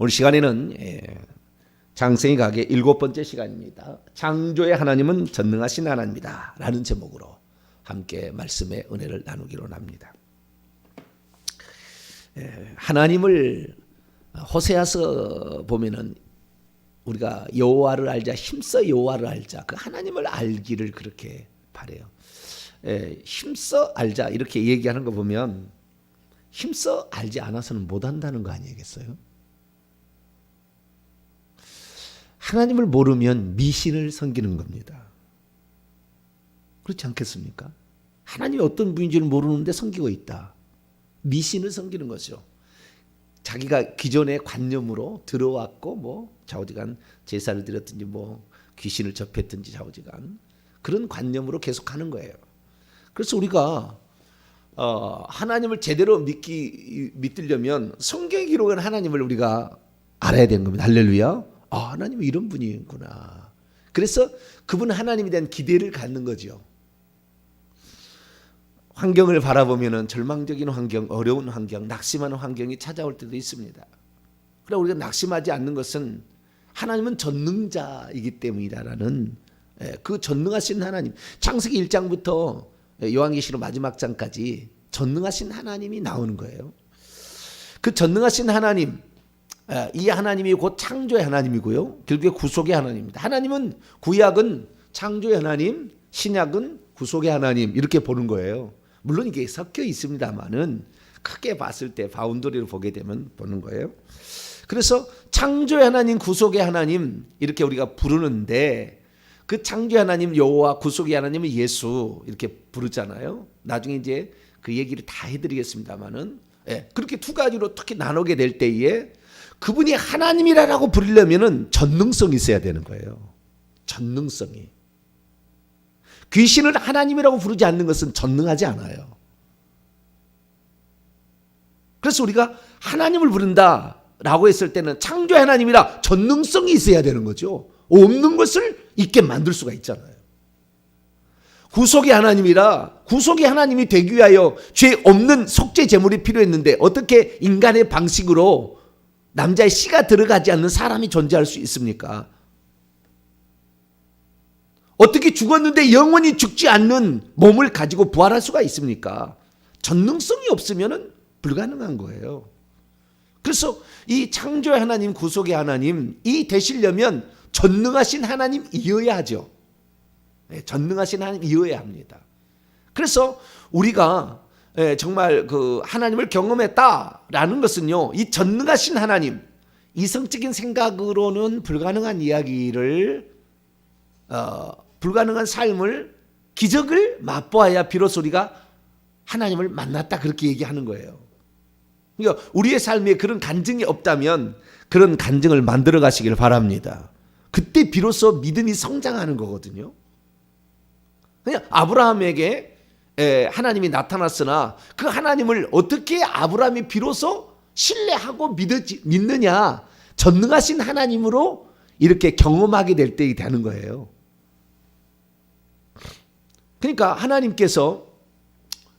오늘 시간에는 장세희 가게 7번째 시간입니다. 창조의 하나님은 전능하신 하나님이다 라는 제목으로 함께 말씀의 은혜를 나누기로 합니다. 하나님을 호세아서 보면은 우리가 여호와를 알자, 힘써 여호와를 알자, 그 하나님을 알기를 그렇게 바래요. 힘써 알자 이렇게 얘기하는 거 보면 힘써 알지 않아서는 못한다는 거 아니겠어요? 하나님을 모르면 미신을 섬기는 겁니다. 그렇지 않겠습니까? 하나님이 어떤 분인지를 모르는데 섬기고 있다. 미신을 섬기는 거죠. 자기가 기존의 관념으로 들어왔고 뭐 좌우지간 제사를 드렸든지 뭐 귀신을 접했든지 좌우지간 그런 관념으로 계속하는 거예요. 그래서 우리가 하나님을 제대로 믿으려면 성경에 기록한 하나님을 우리가 알아야 되는 겁니다. 할렐루야. 하나님은 이런 분이구나. 그래서 그분 하나님에 대한 기대를 갖는 거죠. 환경을 바라보면 절망적인 환경, 어려운 환경, 낙심하는 환경이 찾아올 때도 있습니다. 그러나 우리가 낙심하지 않는 것은 하나님은 전능자이기 때문이다라는 그 전능하신 하나님, 창세기 1장부터 요한계시록 마지막 장까지 전능하신 하나님이 나오는 거예요. 그 전능하신 하나님, 이 하나님이 곧 창조의 하나님이고요. 결국에 구속의 하나님입니다. 하나님은 구약은 창조의 하나님, 신약은 구속의 하나님 이렇게 보는 거예요. 물론 이게 섞여 있습니다만은 크게 봤을 때 바운더리를 보게 되면 보는 거예요. 그래서 창조의 하나님, 구속의 하나님 이렇게 우리가 부르는데 그 창조의 하나님 여호와, 구속의 하나님은 예수 이렇게 부르잖아요. 나중에 이제 그 얘기를 다 해드리겠습니다만은 그렇게 두 가지로 특히 나누게 될 때에 그분이 하나님이라고 부르려면은 전능성이 있어야 되는 거예요. 전능성이. 귀신을 하나님이라고 부르지 않는 것은 전능하지 않아요. 그래서 우리가 하나님을 부른다라고 했을 때는 창조의 하나님이라 전능성이 있어야 되는 거죠. 없는 것을 있게 만들 수가 있잖아요. 구속의 하나님이라 구속의 하나님이 되기 위하여 죄 없는 속죄 제물이 필요했는데 어떻게 인간의 방식으로 남자의 씨가 들어가지 않는 사람이 존재할 수 있습니까? 어떻게 죽었는데 영원히 죽지 않는 몸을 가지고 부활할 수가 있습니까? 전능성이 없으면 불가능한 거예요. 그래서 이 창조의 하나님, 구속의 하나님 이 되시려면 전능하신 하나님이어야 하죠. 전능하신 하나님이어야 합니다. 그래서 우리가 정말 그 하나님을 경험했다라는 것은요, 이 전능하신 하나님, 이성적인 생각으로는 불가능한 이야기를 불가능한 삶을, 기적을 맛보아야 비로소 우리가 하나님을 만났다 그렇게 얘기하는 거예요. 그러니까 우리의 삶에 그런 간증이 없다면 그런 간증을 만들어 가시길 바랍니다. 그때 비로소 믿음이 성장하는 거거든요. 그냥 아브라함에게 하나님이 나타났으나 그 하나님을 어떻게 아브라함이 비로소 신뢰하고 믿느냐, 전능하신 하나님으로 이렇게 경험하게 될 때이 되는 거예요. 그러니까 하나님께서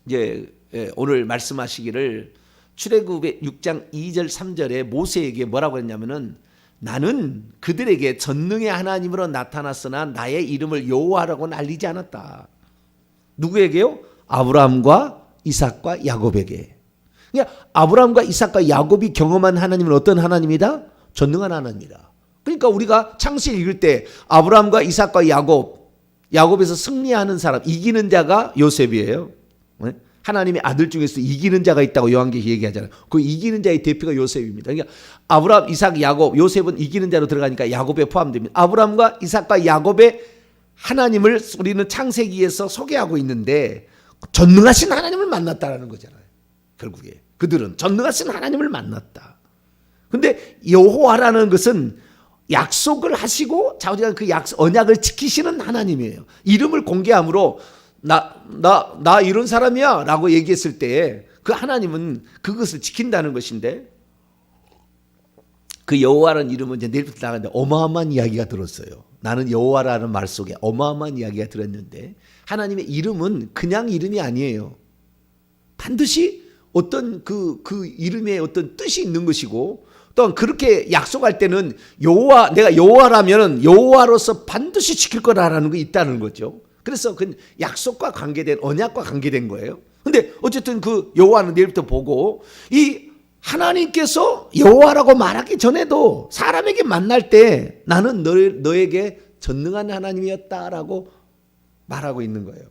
이제 오늘 말씀하시기를 출애굽의 6장 2절 3절에 모세에게 뭐라고 했냐면은 나는 그들에게 전능의 하나님으로 나타났으나 나의 이름을 여호와라고는 알리지 않았다. 누구에게요? 아브라함과 이삭과 야곱에게. 그러니까 아브라함과 이삭과 야곱이 경험한 하나님은 어떤 하나님이다? 전능한 하나님이다. 그러니까 우리가 창세기 읽을 때 아브라함과 이삭과 야곱에서 승리하는 사람, 이기는 자가 요셉이에요. 하나님의 아들 중에서 이기는 자가 있다고 요한계시 얘기하잖아요. 그 이기는 자의 대표가 요셉입니다. 그러니까 아브라함, 이삭, 야곱, 요셉은 이기는 자로 들어가니까 야곱에 포함됩니다. 아브라함과 이삭과 야곱의 하나님을 우리는 창세기에서 소개하고 있는데 전능하신 하나님을 만났다라는 거잖아요. 결국에 그들은 전능하신 하나님을 만났다. 근데 여호와라는 것은 약속을 하시고 자우지간 그 언약을 지키시는 하나님이에요. 이름을 공개함으로 나 이런 사람이야 라고 얘기했을 때 그 하나님은 그것을 지킨다는 것인데, 그 여호와라는 이름은 이제 내일부터 나가는데 어마어마한 이야기가 들었어요. 나는 여호와라는 말 속에 어마어마한 이야기가 들었는데, 하나님의 이름은 그냥 이름이 아니에요. 반드시 어떤 그 이름에 어떤 뜻이 있는 것이고, 또 그렇게 약속할 때는 내가 여호와라면은 여호와로서 반드시 지킬 거라는 게 있다는 거죠. 그래서 그 약속과 관계된 언약과 관계된 거예요. 근데 어쨌든 그 여호와는 내일부터 보고 이 하나님께서 여호와라고 말하기 전에도 사람에게 만날 때 나는 너에게 전능한 하나님이었다라고 말하고 있는 거예요.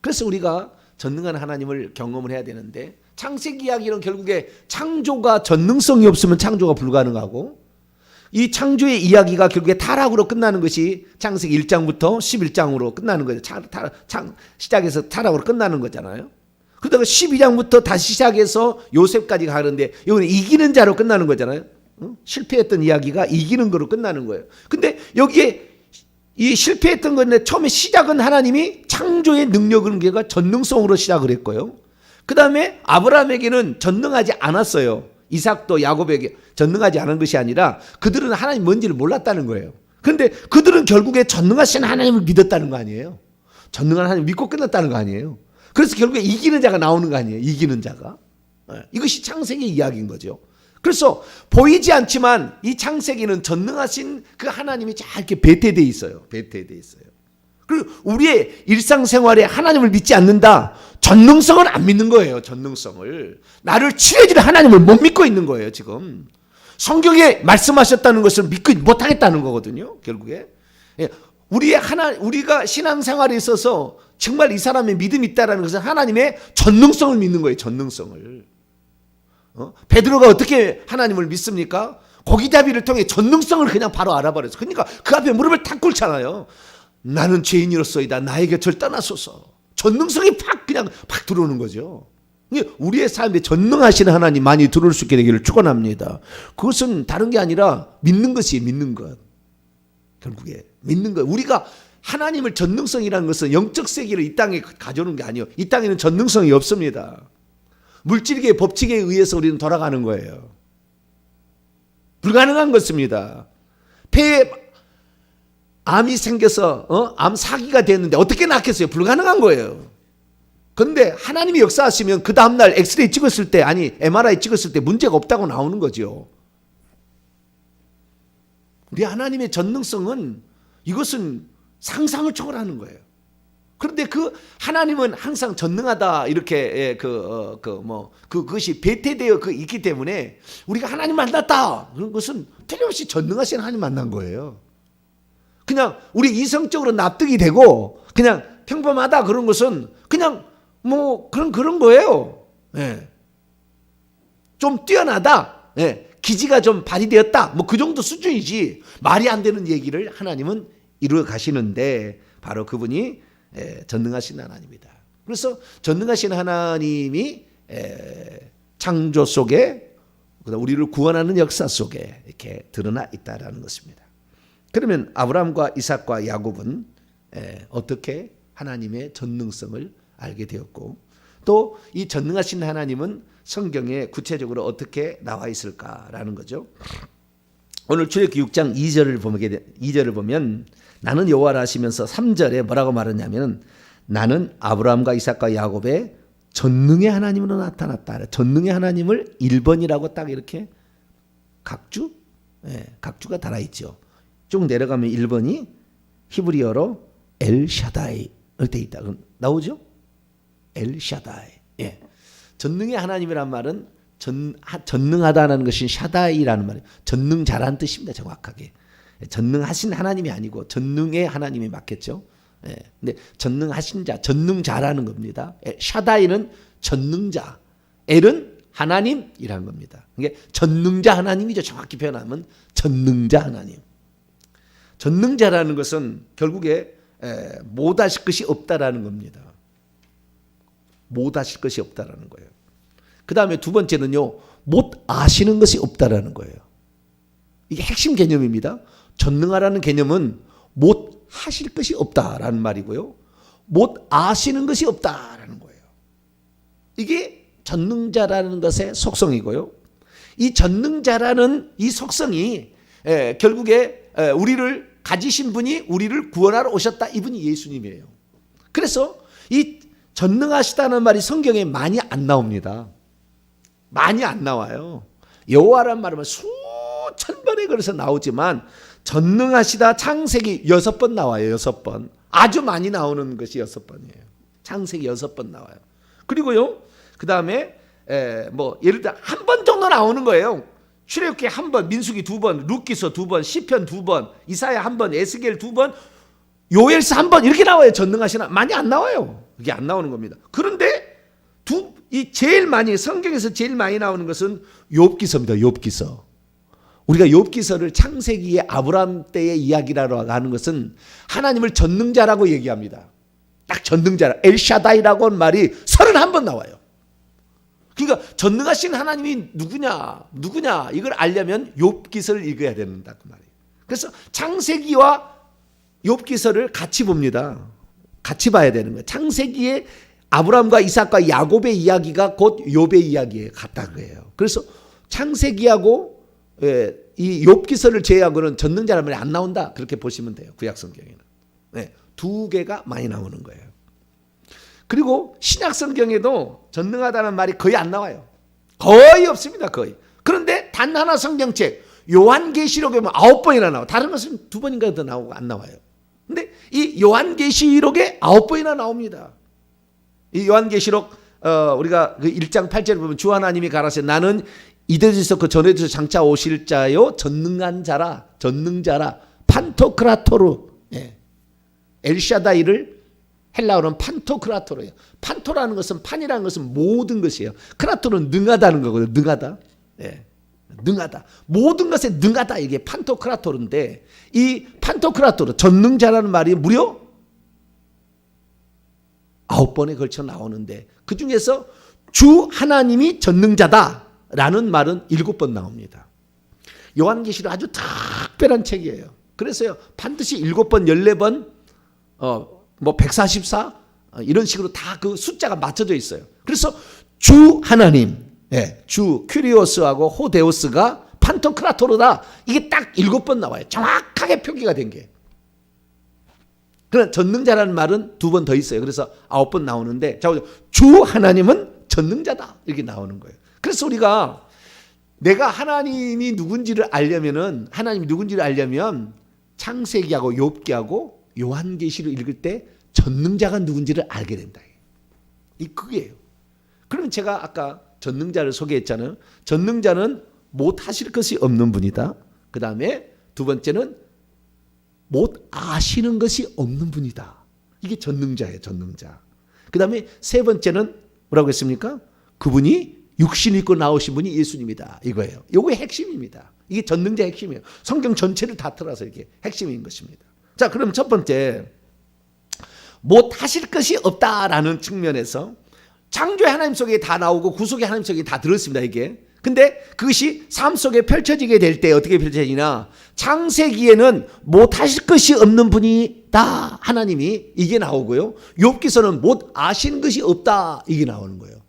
그래서 우리가 전능한 하나님을 경험을 해야 되는데 창세기 이야기는 결국에 창조가 전능성이 없으면 창조가 불가능하고 이 창조의 이야기가 결국에 타락으로 끝나는 것이 창세기 1장부터 11장으로 끝나는 거죠. 시작해서 타락으로 끝나는 거잖아요. 그러다가 12장부터 다시 시작해서 요셉까지 가는데 이거는 이기는 자로 끝나는 거잖아요. 실패했던 이야기가 이기는 거로 끝나는 거예요. 근데 여기에 이 실패했던 건데 처음에 시작은 하나님이 창조의 능력을 걔가 전능성으로 시작을 했고요. 그 다음에 아브라함에게는 전능하지 않았어요. 이삭도 야곱에게 전능하지 않은 것이 아니라 그들은 하나님 뭔지를 몰랐다는 거예요. 그런데 그들은 결국에 전능하신 하나님을 믿었다는 거 아니에요. 전능한 하나님 믿고 끝났다는 거 아니에요. 그래서 결국에 이기는 자가 나오는 거 아니에요. 이기는 자가. 이것이 창세기 이야기인 거죠. 그래서 보이지 않지만 이 창세기는 전능하신 그 하나님이 잘 이렇게 배태되어 있어요. 배태되어 있어요. 그리고 우리의 일상생활에 하나님을 믿지 않는다. 전능성을 안 믿는 거예요. 전능성을. 나를 치료해줄 하나님을 못 믿고 있는 거예요. 지금. 성경에 말씀하셨다는 것을 믿고 못하겠다는 거거든요. 결국에. 우리가 신앙생활에 있어서 정말 이 사람의 믿음이 있다는 것은 하나님의 전능성을 믿는 거예요. 전능성을. 베드로가 어떻게 하나님을 믿습니까? 고기잡이를 통해 전능성을 그냥 바로 알아버렸어. 그러니까 그 앞에 무릎을 탁 꿇잖아요. 나는 죄인이로소이다. 나의 곁을 떠나소서. 전능성이 그냥 들어오는 거죠. 우리의 삶에 전능하신 하나님 많이 들어올 수 있게 되기를 축원합니다. 그것은 다른 게 아니라 믿는 것이에요. 믿는 것. 결국에 믿는 것. 우리가 하나님을 전능성이라는 것은 영적 세계를 이 땅에 가져오는 게 아니에요. 이 땅에는 전능성이 없습니다. 물질계의 법칙에 의해서 우리는 돌아가는 거예요. 불가능한 것입니다. 폐에 암이 생겨서 암 사기가 됐는데 어떻게 낫겠어요? 불가능한 거예요. 그런데 하나님이 역사하시면 그 다음날 엑스레이 찍었을 때 MRI 찍었을 때 문제가 없다고 나오는 거죠. 우리 하나님의 전능성은 이것은 상상을 초월하는 거예요. 그런데 그 하나님은 항상 전능하다 이렇게 그것이 배태되어 있기 때문에 우리가 하나님 만났다 그런 것은 틀림없이 전능하신 하나님 만난 거예요. 그냥 우리 이성적으로 납득이 되고 그냥 평범하다 그런 것은 그냥 그런 거예요. 예. 좀 뛰어나다. 예. 기지가 좀 발휘되었다. 그 정도 수준이지 말이 안 되는 얘기를 하나님은 이루어 가시는데 바로 그분이 전능하신 하나님이다. 그래서 전능하신 하나님이 창조 속에 우리를 구원하는 역사 속에 이렇게 드러나 있다라는 것입니다. 그러면 아브라함과 이삭과 야곱은 어떻게 하나님의 전능성을 알게 되었고 또 이 전능하신 하나님은 성경에 구체적으로 어떻게 나와 있을까라는 거죠. 오늘 출애굽기 6장 2절을 보면 나는 여호와라 하시면서 3절에 뭐라고 말하냐면 나는 아브라함과 이삭과 야곱의 전능의 하나님으로 나타났다. 전능의 하나님을 1번이라고 딱 이렇게 각주가 달아있죠. 쭉 내려가면 1번이 히브리어로 엘샤다이 돼 있다. 나오죠? 엘샤다이. 예. 전능의 하나님이란 말은 전능하다는 것이 샤다이라는 말이에요. 전능자라는 뜻입니다. 정확하게. 전능하신 하나님이 아니고 전능의 하나님이 맞겠죠. 예. 근데 전능하신 자, 전능자라는 겁니다. 샤다이는 전능자, 엘은 하나님이라는 겁니다. 이게 전능자 하나님이죠. 정확히 표현하면 전능자 하나님. 전능자라는 것은 결국에 못하실 것이 없다라는 겁니다. 못하실 것이 없다라는 거예요. 그 다음에 두 번째는요, 못 아시는 것이 없다라는 거예요. 이게 핵심 개념입니다. 전능하라는 개념은 못 하실 것이 없다라는 말이고요. 못 아시는 것이 없다라는 거예요. 이게 전능자라는 것의 속성이고요. 이 전능자라는 이 속성이 결국에 우리를 가지신 분이 우리를 구원하러 오셨다. 이분이 예수님이에요. 그래서 이 전능하시다는 말이 성경에 많이 안 나옵니다. 많이 안 나와요. 여호와란 말은 뭐 1000번에 걸어서 나오지만 전능하시다 창세기 6번 나와요. 6번. 아주 많이 나오는 것이 6번이에요. 창세기 6번 나와요. 그리고요. 그다음에 뭐 예를 들어 한 번 정도 나오는 거예요. 출애굽기 1번, 민수기 2번, 룻기서 2번, 시편 2번, 이사야 1번, 에스겔 2번, 요엘서 1번 이렇게 나와요. 전능하시나 많이 안 나와요. 이게 안 나오는 겁니다. 그런데 이 제일 많이 성경에서 제일 많이 나오는 것은 욥기서입니다. 욥기서. 우리가 욥기서를 창세기의 아브라함 때의 이야기라고 하는 것은 하나님을 전능자라고 얘기합니다. 딱 전능자라. 엘샤다이라고 하는 말이 31번 나와요. 그러니까 전능하신 하나님이 누구냐 이걸 알려면 욥기서를 읽어야 된다 그 말이에요. 그래서 창세기와 욥기서를 같이 봅니다. 같이 봐야 되는 거예요. 창세기에 아브라함과 이삭과 야곱의 이야기가 곧 욥의 이야기에 같다 그래요. 그래서 창세기하고 이 욥기서를 제외하고는 전능자라는 말이 안 나온다 그렇게 보시면 돼요. 구약 성경에는. 두 개가 많이 나오는 거예요. 그리고 신약 성경에도 전능하다는 말이 거의 안 나와요. 거의 없습니다. 거의. 그런데 단 하나 성경책 요한계시록에 보면 9번이나 나와요. 다른 것은 2번인가 더 나오고 안 나와요. 근데 이 요한계시록에 9번이나 나옵니다. 이 요한계시록 우리가 그 1장 8절에 보면 주 하나님이 가라사대 나는 이대에서 그 전에서 장차 오실 자요 전능한 자라 전능자라 판토크라토르 엘샤다이를 헬라어로는 판토크라토르예요. 판토라는 것은 판이라는 것은 모든 것이에요. 크라토는 능하다는 거거든요. 능하다. 능하다. 모든 것에 능하다. 이게 판토크라토르인데 이 판토크라토르 전능자라는 말이 무려 9번에 걸쳐 나오는데 그 중에서 주 하나님이 전능자다라는 말은 7번 나옵니다. 요한계시록 아주 특별한 책이에요. 그래서요 반드시 7번, 14번, 뭐 144 이런 식으로 다 그 숫자가 맞춰져 있어요. 그래서 주 하나님, 주 큐리오스하고 호데우스가 판토크라토르다. 이게 딱 7번 나와요. 정확하게 표기가 된 게. 그러나 전능자라는 말은 2번 더 있어요. 그래서 9번 나오는데 주 하나님은 전능자다 이렇게 나오는 거예요. 그래서 우리가 내가 하나님이 누군지를 알려면 창세기하고 욥기하고 요한계시를 읽을 때 전능자가 누군지를 알게 된다. 이 그게요. 그러면 제가 아까 전능자를 소개했잖아요. 전능자는 못하실 것이 없는 분이다. 그 다음에 두 번째는 못 아시는 것이 없는 분이다. 이게 전능자예요. 전능자. 그 다음에 세 번째는 뭐라고 했습니까? 그분이 육신 입고 나오신 분이 예수님이다. 이거예요. 이게 핵심입니다. 이게 전능자의 핵심이에요. 성경 전체를 다 틀어서 이게 핵심인 것입니다. 자, 그럼 첫 번째 못하실 것이 없다라는 측면에서 창조의 하나님 속에 다 나오고 구속의 하나님 속에 다 들었습니다. 이게. 근데 그것이 삶 속에 펼쳐지게 될 때 어떻게 펼쳐지나 창세기에는 못하실 것이 없는 분이다 하나님이 이게 나오고요. 욥기서는 못 아시는 것이 없다 이게 나오는 거예요.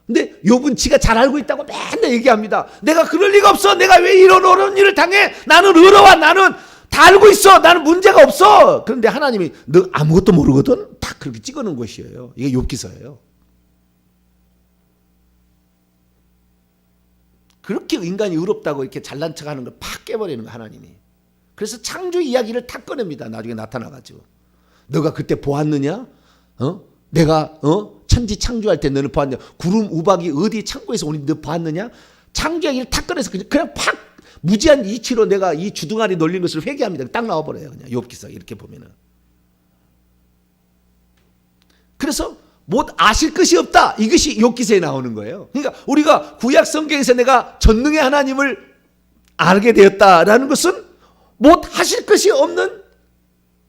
근데 욥은 지가 잘 알고 있다고 맨날 얘기합니다. 내가 그럴 리가 없어. 내가 왜 이런 어려운 일을 당해. 나는 의로와 나는 다 알고 있어. 나는 문제가 없어. 그런데 하나님이 너 아무것도 모르거든. 딱 그렇게 찍어놓은 것이에요. 이게 욥기서예요. 그렇게 인간이 의롭다고 이렇게 잘난 척하는 걸 팍 깨버리는 거야 하나님이. 그래서 창조 이야기를 탁 꺼냅니다. 나중에 나타나가지고 너가 그때 보았느냐? 내가 천지 창조할 때 너는 보았느냐? 구름 우박이 어디 창고에서 오니 너 보았느냐? 창조 이야기를 탁 꺼내서 그냥 팍 무지한 이치로 내가 이 주둥아리 놀린 것을 회개합니다. 딱 나와버려요. 그냥 욥기서 이렇게 보면은. 그래서 못 아실 것이 없다. 이것이 욥기서에 나오는 거예요. 그러니까 우리가 구약 성경에서 내가 전능의 하나님을 알게 되었다라는 것은 못 하실 것이 없는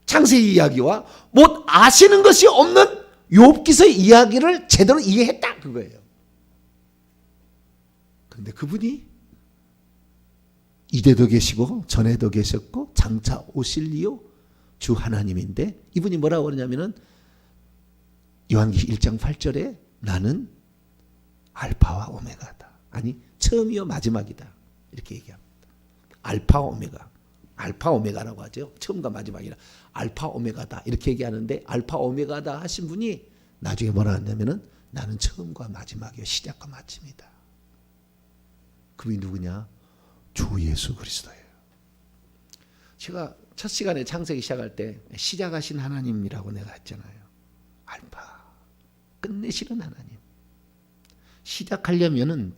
창세기 이야기와 못 아시는 것이 없는 욥기서의 이야기를 제대로 이해했다 그거예요. 그런데 그분이 이때도 계시고 전에도 계셨고 장차 오실리요 주 하나님인데 이분이 뭐라고 그러냐면은 요한계시 1장 8절에 나는 알파와 오메가다. 아니 처음이요 마지막이다. 이렇게 얘기합니다. 알파 오메가. 알파 오메가라고 하죠. 처음과 마지막이라 알파 오메가다. 이렇게 얘기하는데 알파 오메가다 하신 분이 나중에 뭐라 하냐면은 나는 처음과 마지막이요 시작과 마침이다. 그분이 누구냐? 주 예수 그리스도예요. 제가 첫 시간에 창세기 시작할 때 시작하신 하나님이라고 내가 했잖아요. 알파, 끝내시는 하나님. 시작하려면은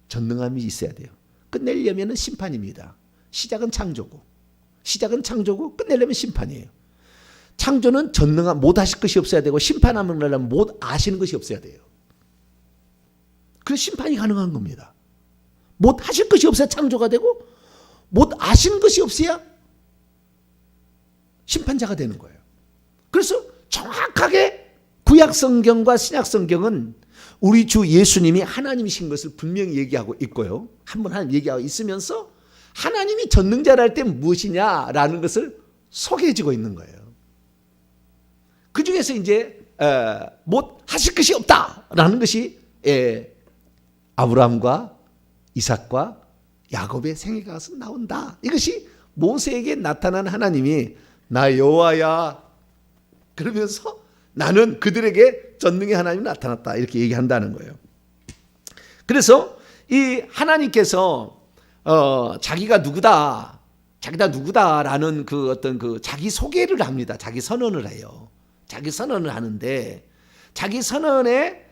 전능함이 있어야 돼요. 끝내려면은 심판입니다. 시작은 창조고 끝내려면 심판이에요. 창조는 전능함, 못 하실 것이 없어야 되고, 심판하면 못 아시는 것이 없어야 돼요. 그래서 심판이 가능한 겁니다. 못 하실 것이 없어야 창조가 되고, 못 아시는 것이 없어야 심판자가 되는 거예요. 그래서 정확하게 구약 성경과 신약 성경은 우리 주 예수님이 하나님이신 것을 분명히 얘기하고 있고요. 한번 하나님 얘기하고 있으면서 하나님이 전능자라 할 때 무엇이냐라는 것을 소개해 주고 있는 거예요. 그 중에서 이제 못 하실 것이 없다라는 것이 아브라함과 이삭과 야곱의 생애가 가서 나온다. 이것이 모세에게 나타난 하나님이 나 여호와야 그러면서 나는 그들에게 전능의 하나님이 나타났다 이렇게 얘기한다는 거예요. 그래서 이 하나님께서 자기가 누구다라는 그 어떤 그 자기 소개를 합니다. 자기 선언을 해요. 자기 선언을 하는데 자기 선언에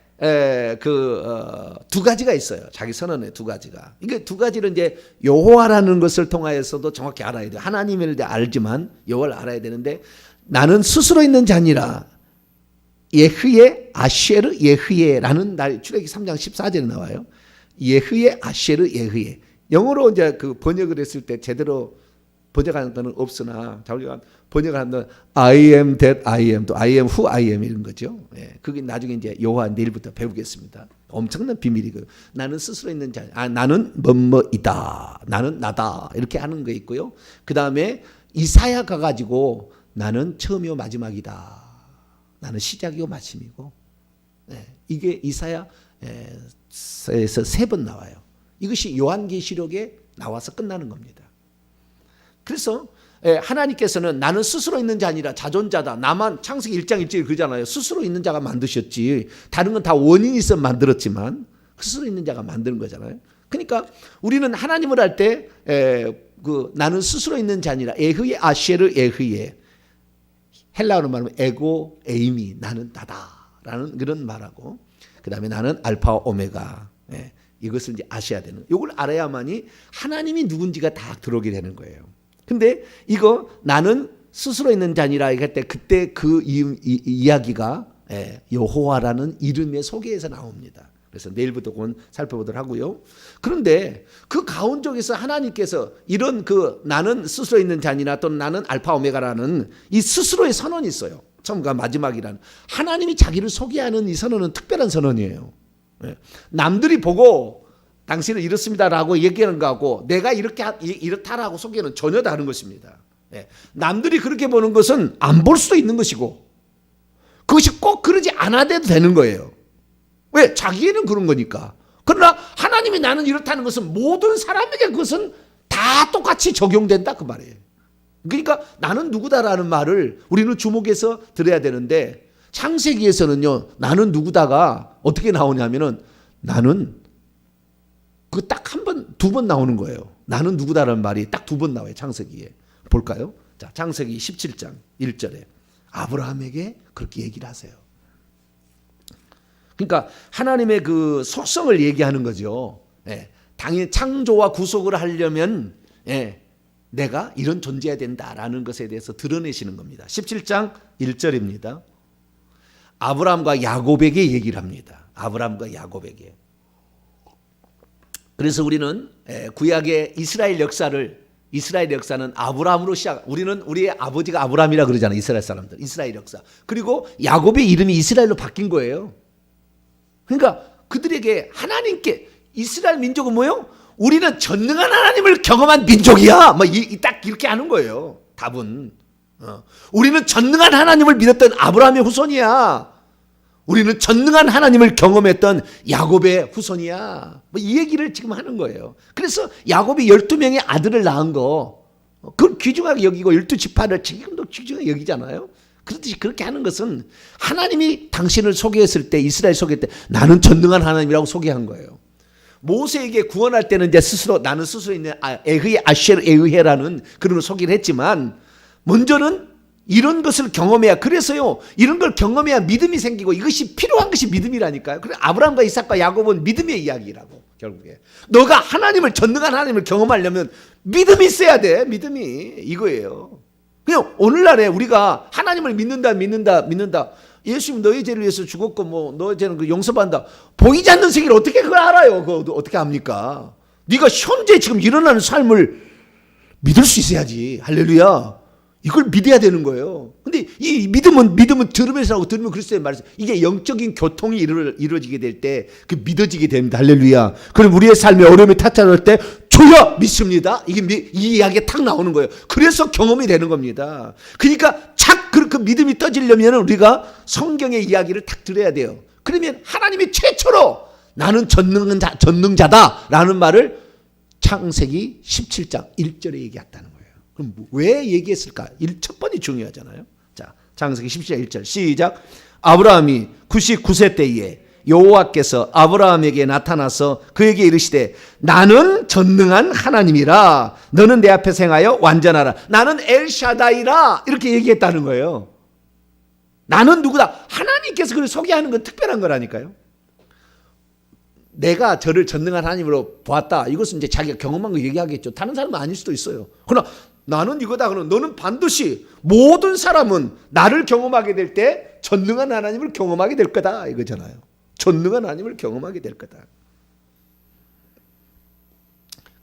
두 가지가 있어요. 자기 선언에 두 가지가. 이게 두 가지를 이제 여호와라는 것을 통하여서도 정확히 알아야 돼요. 하나님을 알지만 여호와를 알아야 되는데 나는 스스로 있는 자 아니라 예흐예 아쉐르 예흐예라는 날 출애기 3장 14절에 나와요. 예흐예 아쉐르 예흐예. 영어로 이제 그 번역을 했을 때 제대로 번역하는 데는 없으나 자우리가 번역하는 데는 I am that I am 또 I am who I am 이런 거죠. 예, 그게 나중에 이제 여호와 내일부터 배우겠습니다. 엄청난 비밀이고요. 나는 스스로 있는 자, 나는 뭐뭐이다. 나는 나다. 이렇게 하는 거 있고요. 그 다음에 이사야 가가지고 나는 처음이요 마지막이다. 나는 시작이요 마침이고. 예, 이게 이사야에서 3번 나와요. 이것이 요한계시록에 나와서 끝나는 겁니다. 그래서 하나님께서는 나는 스스로 있는 자 아니라 자존자다. 나만 창세기 1장 1절에 그러잖아요. 스스로 있는 자가 만드셨지. 다른 건 다 원인이 있어 만들었지만 스스로 있는 자가 만드는 거잖아요. 그러니까 우리는 하나님을 할 때 나는 스스로 있는 자 아니라 에흐예 아쉐르 에흐예. 헬라어로 말하면 에고 에이미 나는 나다라는 그런 말하고 그다음에 나는 알파 오메가. 이것을 이제 아셔야 되는. 이걸 알아야만이 하나님이 누군지가 다 들어오게 되는 거예요. 근데 이거 나는 스스로 있는 자니라 할 때 그때 그 이야기가 여호와라는 이름의 소개에서 나옵니다. 그래서 내일부터 그건 살펴보도록 하고요. 그런데 그 가운데에서 하나님께서 이런 나는 스스로 있는 자니라 또는 나는 알파 오메가라는 이 스스로의 선언이 있어요. 처음과 마지막이라는 하나님이 자기를 소개하는 이 선언은 특별한 선언이에요. 남들이 보고 당신은 이렇습니다라고 얘기하는 거하고 내가 이렇다라고 소개는 전혀 다른 것입니다. 남들이 그렇게 보는 것은 안 볼 수도 있는 것이고 그것이 꼭 그러지 않아도 되는 거예요. 왜? 자기에는 그런 거니까. 그러나 하나님이 나는 이렇다는 것은 모든 사람에게 그것은 다 똑같이 적용된다 그 말이에요. 그러니까 나는 누구다라는 말을 우리는 주목해서 들어야 되는데 창세기에서는요 나는 누구다가 어떻게 나오냐면은 나는 그 딱 한 번, 두 번 나오는 거예요. 나는 누구다라는 말이 딱 두 번 나와요. 창세기에. 볼까요? 자, 창세기 17장 1절에 아브라함에게 그렇게 얘기를 하세요. 그러니까 하나님의 그 속성을 얘기하는 거죠. 당연히 창조와 구속을 하려면 내가 이런 존재해야 된다라는 것에 대해서 드러내시는 겁니다. 17장 1절입니다. 아브라함과 야곱에게 얘기를 합니다. 아브라함과 야곱에게. 그래서 우리는 구약의 이스라엘 역사는 아브라함으로 우리는 우리의 아버지가 아브라함이라 그러잖아요. 이스라엘 사람들. 이스라엘 역사. 그리고 야곱의 이름이 이스라엘로 바뀐 거예요. 그러니까 그들에게 하나님께 이스라엘 민족은 뭐예요? 우리는 전능한 하나님을 경험한 민족이야. 딱 이렇게 하는 거예요. 답은. 우리는 전능한 하나님을 믿었던 아브라함의 후손이야. 우리는 전능한 하나님을 경험했던 야곱의 후손이야. 이 얘기를 지금 하는 거예요. 그래서 야곱이 12명의 아들을 낳은 거 그걸 귀중하게 여기고 12지파를 지금도 귀중하게 여기잖아요. 그렇듯이 그렇게 하는 것은 하나님이 당신을 소개했을 때 이스라엘 소개할 때 나는 전능한 하나님이라고 소개한 거예요. 모세에게 구원할 때는 이제 스스로 나는 스스로 있는 에흐의 아쉘 에흐헤라는 그런 걸 소개를 했지만 먼저는 이런 것을 경험해야 그래서요 이런 걸 경험해야 믿음이 생기고 이것이 필요한 것이 믿음이라니까요. 그래 아브라함과 이삭과 야곱은 믿음의 이야기라고 결국에 너가 하나님을 전능한 하나님을 경험하려면 믿음이 있어야 돼. 믿음이 이거예요. 그냥 오늘날에 우리가 하나님을 믿는다 예수님 너희 죄를 위해서 죽었고 뭐 너희 죄는 그 용서받는다. 보이지 않는 세계를 어떻게 그걸 알아요? 그거 어떻게 합니까? 네가 현재 지금 일어나는 삶을 믿을 수 있어야지. 할렐루야. 이걸 믿어야 되는 거예요. 근데 이 믿음은 들으면서 하고 들으면 그리스도의 말씀 이게 영적인 교통이 이루어지게 될 때 그 믿어지게 됩니다. 할렐루야. 그럼 우리의 삶에 어려움이 타타할 때 주여 믿습니다. 이게 이 이야기가 탁 나오는 거예요. 그래서 경험이 되는 겁니다. 그러니까 그 믿음이 떠지려면 우리가 성경의 이야기를 탁 들어야 돼요. 그러면 하나님이 최초로 나는 전능자다라는 말을 창세기 17장 1절에 얘기했다는 거예요. 그럼 왜 얘기했을까? 첫 번이 중요하잖아요. 자, 창세기 17장 1절 시작. 아브라함이 99세 때에 여호와께서 아브라함에게 나타나서 그에게 이르시되 나는 전능한 하나님이라 너는 내 앞에서 행하여 완전하라. 나는 엘샤다이라 이렇게 얘기했다는 거예요. 나는 누구다? 하나님께서 그를 소개하는 건 특별한 거라니까요. 내가 저를 전능한 하나님으로 보았다. 이것은 이제 자기가 경험한 거 얘기하겠죠. 다른 사람은 아닐 수도 있어요. 그러나 나는 이거다. 그러면 너는 반드시 모든 사람은 나를 경험하게 될 때 전능한 하나님을 경험하게 될 거다. 이거잖아요. 전능한 하나님을 경험하게 될 거다.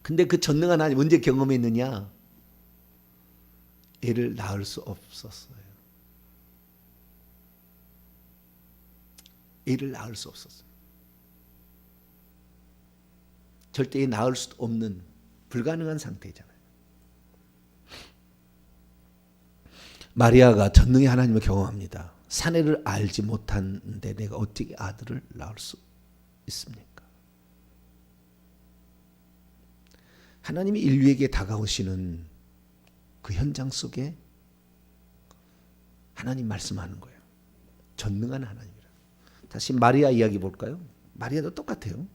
근데 그 전능한 하나님 언제 경험했느냐? 애를 낳을 수 없었어요. 애를 낳을 수 없었어요. 절대 애 낳을 수 없는 불가능한 상태잖아요. 마리아가 전능의 하나님을 경험합니다. 사내를 알지 못하는데 내가 어떻게 아들을 낳을 수 있습니까? 하나님이 인류에게 다가오시는 그 현장 속에 하나님 말씀하는 거예요. 전능한 하나님이라. 다시 마리아 이야기 볼까요? 마리아도 똑같아요.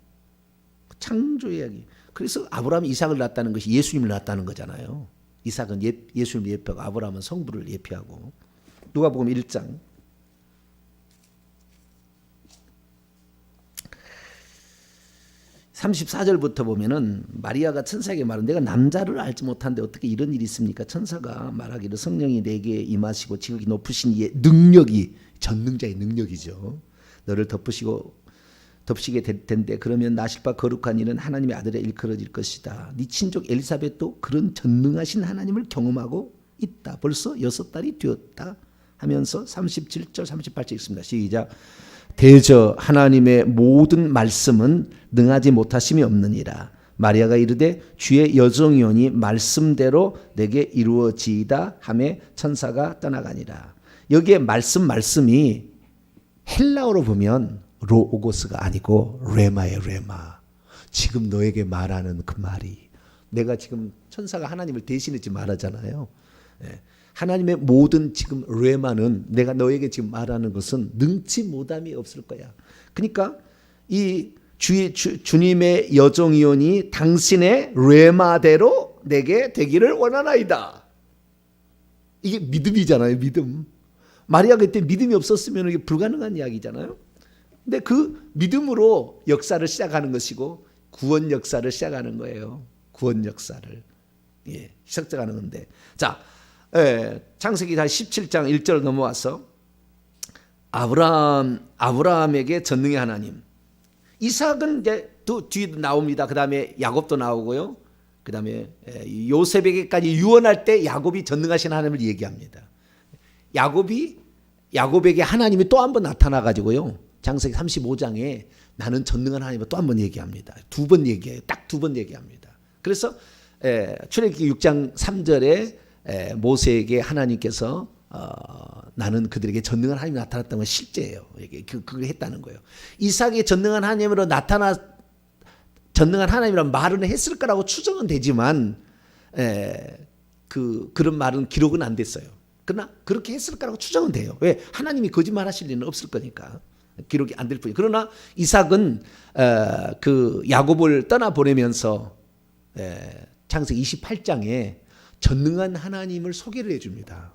창조 이야기. 그래서 아브라함이 이삭을 낳았다는 것이 예수님을 낳았다는 거잖아요. 이삭은 예수님을 예표하고 아브라함은 성부를 예표하고. 누가복음 1장 34절부터 보면은 마리아가 천사에게 말은 내가 남자를 알지 못하는데 어떻게 이런 일이 있습니까? 천사가 말하기를 성령이 내게 임하시고 지극히 높으신 이의 능력이 전능자의 능력이죠. 너를 덮으시게 될 텐데 그러면 나실 바 거룩한 이는 하나님의 아들에 일컬어질 것이다. 네 친족 엘리사벳도 그런 전능하신 하나님을 경험하고 있다. 벌써 6달이 되었다 하면서 37절 38절 읽습니다. 시작. 대저 하나님의 모든 말씀은 능하지 못하심이 없느니라. 마리아가 이르되 주의 여종이오니 말씀대로 내게 이루어지이다 하매 천사가 떠나가니라. 여기에 말씀이 헬라어로 보면 로고스가 아니고 레마예요. 레마. 지금 너에게 말하는 그 말이 내가 지금 천사가 하나님을 대신했지 말하잖아요. 하나님의 모든 지금 레마는 내가 너에게 지금 말하는 것은 능치 못함이 없을 거야. 그러니까 이 주님의 여종이오니 당신의 레마대로 내게 되기를 원하나이다. 이게 믿음이잖아요. 믿음. 마리아가 그때 믿음이 없었으면 이게 불가능한 이야기잖아요. 근데 그 믿음으로 역사를 시작하는 것이고 구원 역사를 시작하는 거예요. 구원 역사를 시작하는 건데 자 창세기 17장 1절 넘어와서 아브라함에게 전능의 하나님. 이삭은 이제 또 뒤에도 나옵니다. 그 다음에 야곱도 나오고요. 그 다음에 요셉에게까지 유언할 때 야곱이 전능하신 하나님을 얘기합니다. 야곱에게 하나님이 또 한 번 나타나 가지고요. 창세기 35장에 나는 전능한 하나님을 또 한 번 얘기합니다. 2번 얘기해요. 딱 2번 얘기합니다. 그래서 출애굽기 6장 3절에 모세에게 하나님께서 나는 그들에게 전능한 하나님이 나타났다는 건 실제예요. 그걸 했다는 거예요. 이삭이 전능한 하나님으로 전능한 하나님이란 말은 했을 거라고 추정은 되지만 그런 말은 기록은 안 됐어요. 그러나 그렇게 했을 거라고 추정은 돼요. 왜? 하나님이 거짓말하실 리는 없을 거니까. 기록이 안 될 뿐이에요. 그러나 이삭은 그 야곱을 떠나 보내면서 창세기 28장에 전능한 하나님을 소개를 해줍니다.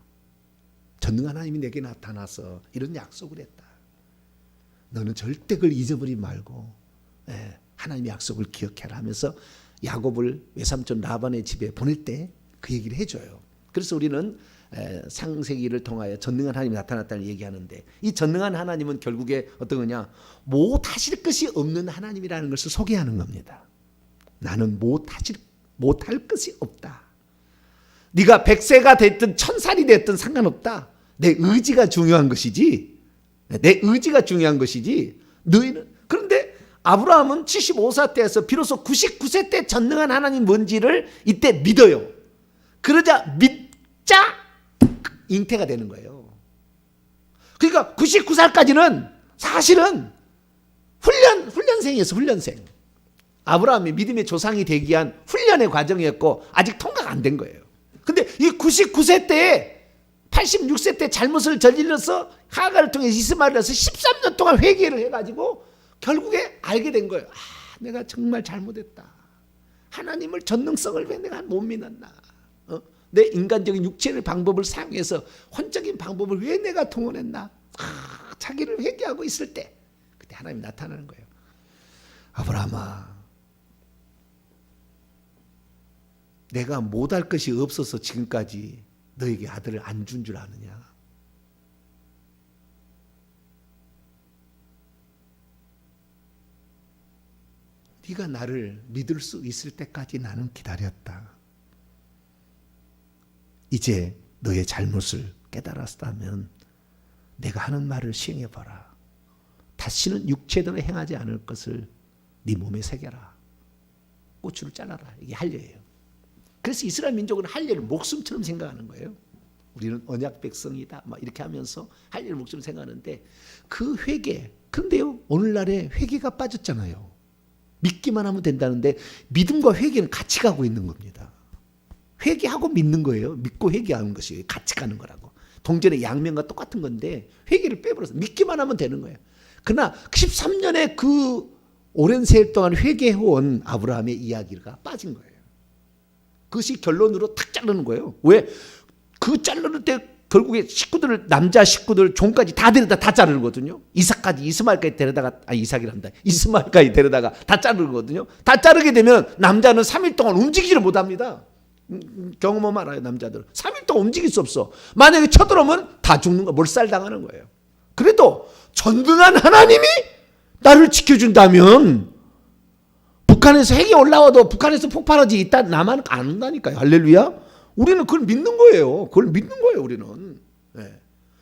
전능한 하나님이 내게 나타나서 이런 약속을 했다. 너는 절대 그걸 잊어버리지 말고 하나님의 약속을 기억해라 하면서 야곱을 외삼촌 라반의 집에 보낼 때 그 얘기를 해줘요. 그래서 우리는 창세기를 통하여 전능한 하나님이 나타났다는 얘기하는데, 이 전능한 하나님은 결국에 어떤 거냐, 못하실 것이 없는 하나님이라는 것을 소개하는 겁니다. 나는 못할 것이 없다. 네가 100세가 됐든 1000살이 됐든 상관없다. 내 의지가 중요한 것이지. 내 의지가 중요한 것이지. 너희는. 그런데 아브라함은 75세 때에서 비로소 99세 때 전능한 하나님 뭔지를 이때 믿어요. 그러자 믿자 잉태가 되는 거예요. 그러니까 99살까지는 사실은 훈련생이었어. 훈련생. 아브라함이 믿음의 조상이 되기 위한 훈련의 과정이었고 아직 통과가 안 된 거예요. 근데 이 99세 때에 86세 때 잘못을 저질러서 하가를 통해 이스마엘을 해서 13년 동안 회개를 해가지고 결국에 알게 된 거예요. 내가 정말 잘못했다. 하나님을 전능성을 왜 내가 못 믿었나. 내 인간적인 육체의 방법을 사용해서 혼적인 방법을 왜 내가 동원했나. 자기를 회개하고 있을 때 그때 하나님이 나타나는 거예요. 아브라함아, 내가 못할 것이 없어서 지금까지 너에게 아들을 안 준 줄 아느냐. 네가 나를 믿을 수 있을 때까지 나는 기다렸다. 이제 너의 잘못을 깨달았다면 내가 하는 말을 시행해봐라. 다시는 육체대로 행하지 않을 것을 네 몸에 새겨라. 고추를 잘라라. 이게 할례예요. 그래서 이스라엘 민족은 할례를 목숨처럼 생각하는 거예요. 우리는 언약 백성이다 막 이렇게 하면서 할례를 목숨처럼 생각하는데 그 회개, 그런데요 오늘날에 회개가 빠졌잖아요. 믿기만 하면 된다는데 믿음과 회개는 같이 가고 있는 겁니다. 회개하고 믿는 거예요. 믿고 회개하는 것이 같이 가는 거라고. 동전의 양면과 똑같은 건데 회개를 빼버려서 믿기만 하면 되는 거예요. 그러나 13년의 그 오랜 세월 동안 회개해온 아브라함의 이야기가 빠진 거예요. 그것이 결론으로 탁 자르는 거예요. 왜? 그 자르는 때 결국에 식구들을, 남자 식구들 종까지 다 데려다 다 자르거든요. 이스마엘까지 데려다가, 이삭이란다. 이스마엘까지 데려다가 다 자르거든요. 다 자르게 되면 남자는 3일 동안 움직이지를 못합니다. 경험하면 알아요. 남자들은 3일 동안 움직일 수 없어. 만약에 쳐들어오면 다 죽는 거, 몰살당하는 거예요. 그래도 전능한 하나님이 나를 지켜준다면 북한에서 핵이 올라와도 북한에서 폭발하지 있다 나만 안 한다니까요. 할렐루야. 우리는 그걸 믿는 거예요. 그걸 믿는 거예요. 우리는.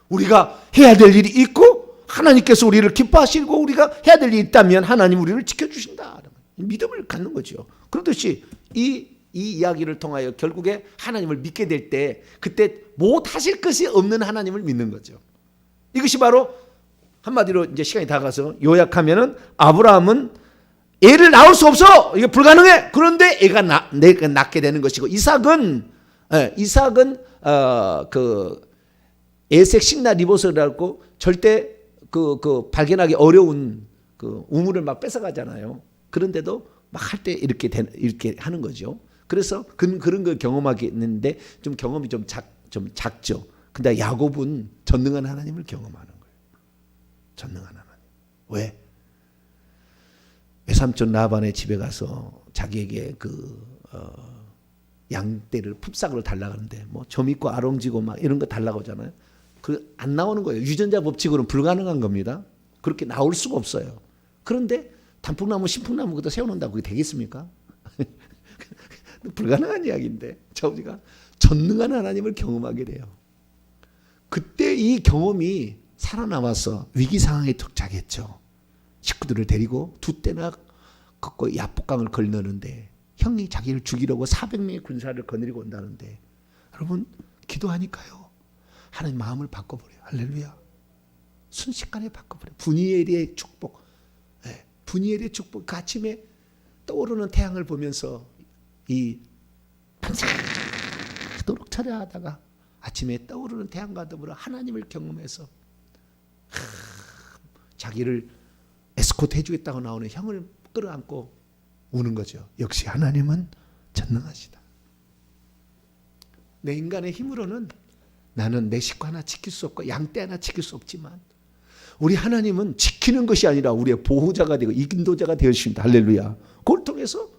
우리가 해야 될 일이 있고 하나님께서 우리를 기뻐하시고 우리가 해야 될 일이 있다면 하나님 우리를 지켜주신다. 믿음을 갖는 거죠. 그렇듯이 이 이야기를 통하여 결국에 하나님을 믿게 될 때 그때 못하실 것이 없는 하나님을 믿는 거죠. 이것이 바로 한마디로 이제 시간이 다 가서 요약하면은 아브라함은 애를 낳을 수 없어. 이게 불가능해. 그런데 애가 낳게 되는 것이고 이삭은 그 에색 신나 리보스라고 절대 그 발견하기 어려운 그 우물을 막 뺏어가잖아요. 그런데도 막 할 때 이렇게 하는 거죠. 그래서 그런 걸 경험하겠는데 좀 경험이 좀 작죠. 근데 야곱은 전능한 하나님을 경험하는 거예요. 전능한 하나님. 왜? 외삼촌 라반의 집에 가서 자기에게 양떼를 품삯으로 달라고 하는데 뭐 점 있고 아롱지고 막 이런 거 달라고 하잖아요. 그 안 나오는 거예요. 유전자 법칙으로는 불가능한 겁니다. 그렇게 나올 수가 없어요. 그런데 단풍나무, 신풍나무부터 세워놓는다고 그게 되겠습니까? 불가능한 이야기인데 우리가 전능한 하나님을 경험하게 돼요. 그때 이 경험이 살아남아서 위기 상황에 도착했죠. 식구들을 데리고 두 때나 걷고 야복강을 건너는데 형이 자기를 죽이려고 400명의 군사를 거느리고 온다는데 여러분 기도하니까요. 하나님 마음을 바꿔버려요. 할렐루야. 순식간에 바꿔버려요. 분이엘의 축복. 분이엘의 축복. 그 아침에 떠오르는 태양을 보면서 이 밤새도록 철야하다가 아침에 떠오르는 태양과 더불어 하나님을 경험해서 자기를 에스코트 해주겠다고 나오는 형을 끌어안고 우는 거죠. 역시 하나님은 전능하시다. 내 인간의 힘으로는 나는 내 식구 하나 지킬 수 없고 양떼 하나 지킬 수 없지만 우리 하나님은 지키는 것이 아니라 우리의 보호자가 되고 인도자가 되어주신다. 할렐루야. 그걸 통해서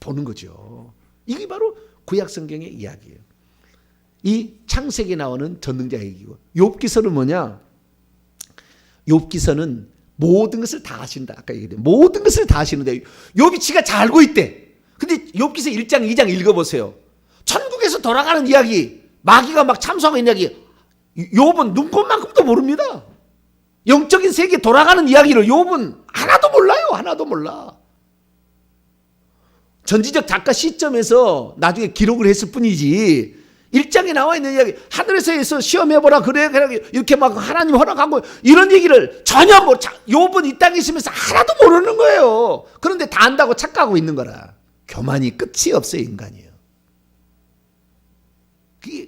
보는 거죠. 이게 바로 구약 성경의 이야기예요. 이 창세기에 나오는 전능자 얘기고, 욥기서는 뭐냐? 욥기서는 모든 것을 다 아신다. 아까 얘기했는데 모든 것을 다 아시는데 욥이 지가 잘 알고 있대. 근데 욥기서 1장 2장 읽어보세요. 천국에서 돌아가는 이야기, 마귀가 막 참소하고 있는 이야기, 욥은 눈꽃만큼도 모릅니다. 영적인 세계에 돌아가는 이야기를 욥은 하나도 몰라요. 하나도 몰라. 전지적 작가 시점에서 나중에 기록을 했을 뿐이지 1장에 나와 있는 이야기, 하늘에서 시험해보라 그래 이렇게 막 하나님 허락하고 이런 얘기를 전혀 욥은 이 땅에 있으면서 하나도 모르는 거예요. 그런데 다 안다고 착각하고 있는 거라. 교만이 끝이 없어요. 인간이에요.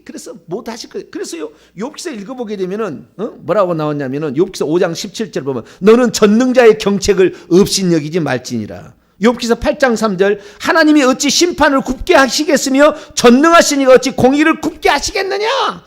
그래서 못 하실 거예요. 그래서 욥기서 읽어보게 되면은 뭐라고 나왔냐면은 욥기서 5장 17절 보면 너는 전능자의 경책을 없인 여기지 말지니라. 욥기서 8장 3절 하나님이 어찌 심판을 굽게 하시겠으며 전능하신 이가 어찌 공의를 굽게 하시겠느냐.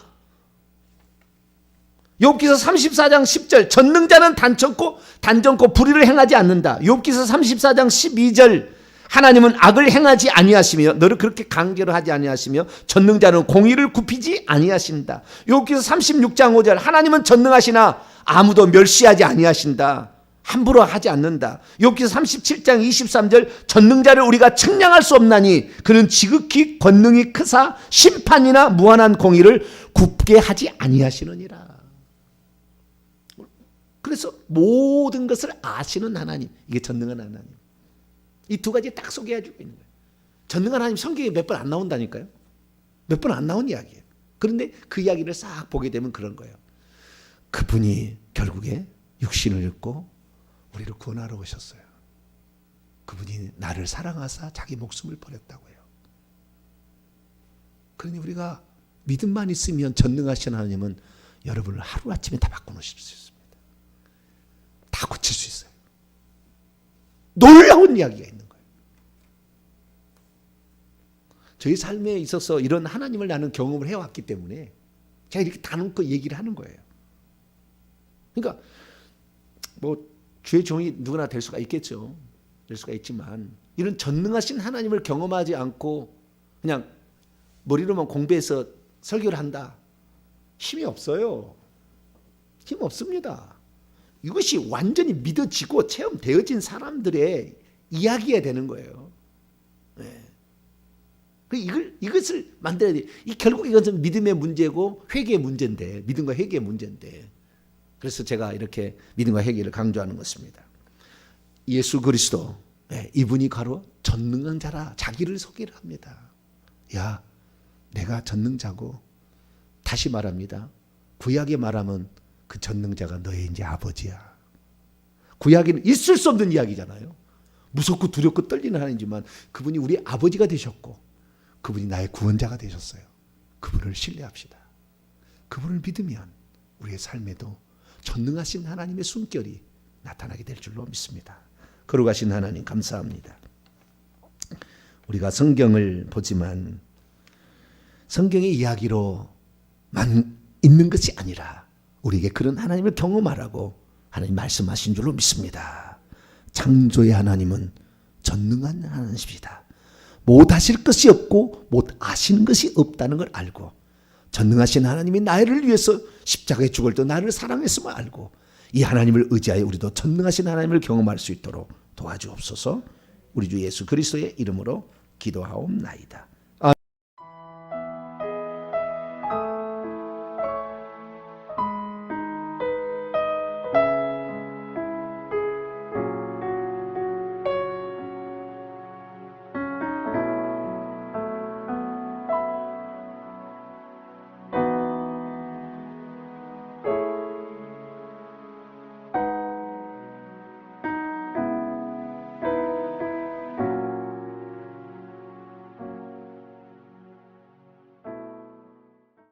욥기서 34장 10절 전능자는 단정코 불의를 행하지 않는다. 욥기서 34장 12절 하나님은 악을 행하지 아니하시며 너를 그렇게 강제로 하지 아니하시며 전능자는 공의를 굽히지 아니하신다. 욥기서 36장 5절 하나님은 전능하시나 아무도 멸시하지 아니하신다. 함부로 하지 않는다. 욥기서 37장 23절 전능자를 우리가 측량할 수 없나니 그는 지극히 권능이 크사 심판이나 무한한 공의를 굽게 하지 아니하시느니라. 그래서 모든 것을 아시는 하나님, 이게 전능한 하나님. 이 두 가지 딱 소개해주고 있는 거예요. 전능한 하나님 성경에 몇 번 안 나온다니까요. 몇 번 안 나온 이야기예요. 그런데 그 이야기를 싹 보게 되면 그런 거예요. 그분이 결국에 육신을 입고 우리를 구원하러 오셨어요. 그분이 나를 사랑하사 자기 목숨을 버렸다고요. 그러니 우리가 믿음만 있으면 전능하신 하나님은 여러분을 하루아침에 다 바꿔놓으실 수 있습니다. 다 고칠 수 있어요. 놀라운 이야기가 있는 거예요. 저희 삶에 있어서 이런 하나님을 나는 경험을 해왔기 때문에 제가 이렇게 다놓고 얘기를 하는 거예요. 그러니까 뭐 주의 종이 누구나 될 수가 있겠죠. 될 수가 있지만 이런 전능하신 하나님을 경험하지 않고 그냥 머리로만 공부해서 설교를 한다. 힘이 없어요. 힘 없습니다. 이것이 완전히 믿어지고 체험되어진 사람들의 이야기가 되는 거예요. 네. 이것을 만들어야 돼. 결국 이것은 믿음의 문제고 회개의 문제인데, 믿음과 회개의 문제인데. 그래서 제가 이렇게 믿음과 회개를 강조하는 것입니다. 예수 그리스도, 이분이 바로 전능한 자라 자기를 소개를 합니다. 야, 내가 전능자고, 다시 말합니다. 구약에 말하면 그 전능자가 너의 이제 아버지야. 구약에는 있을 수 없는 이야기잖아요. 무섭고 두렵고 떨리는 하나님이지만 그분이 우리 아버지가 되셨고 그분이 나의 구원자가 되셨어요. 그분을 신뢰합시다. 그분을 믿으면 우리의 삶에도 전능하신 하나님의 숨결이 나타나게 될 줄로 믿습니다. 거룩하신 하나님 감사합니다. 우리가 성경을 보지만 성경의 이야기로만 있는 것이 아니라 우리에게 그런 하나님을 경험하라고 하나님 말씀하신 줄로 믿습니다. 창조의 하나님은 전능한 하나님이시다. 못하실 것이 없고 못아시는 것이 없다는 걸 알고 전능하신 하나님이 나를 위해서 십자가에 죽을 때 나를 사랑했음을 알고 이 하나님을 의지하여 우리도 전능하신 하나님을 경험할 수 있도록 도와주옵소서. 우리 주 예수 그리스도의 이름으로 기도하옵나이다.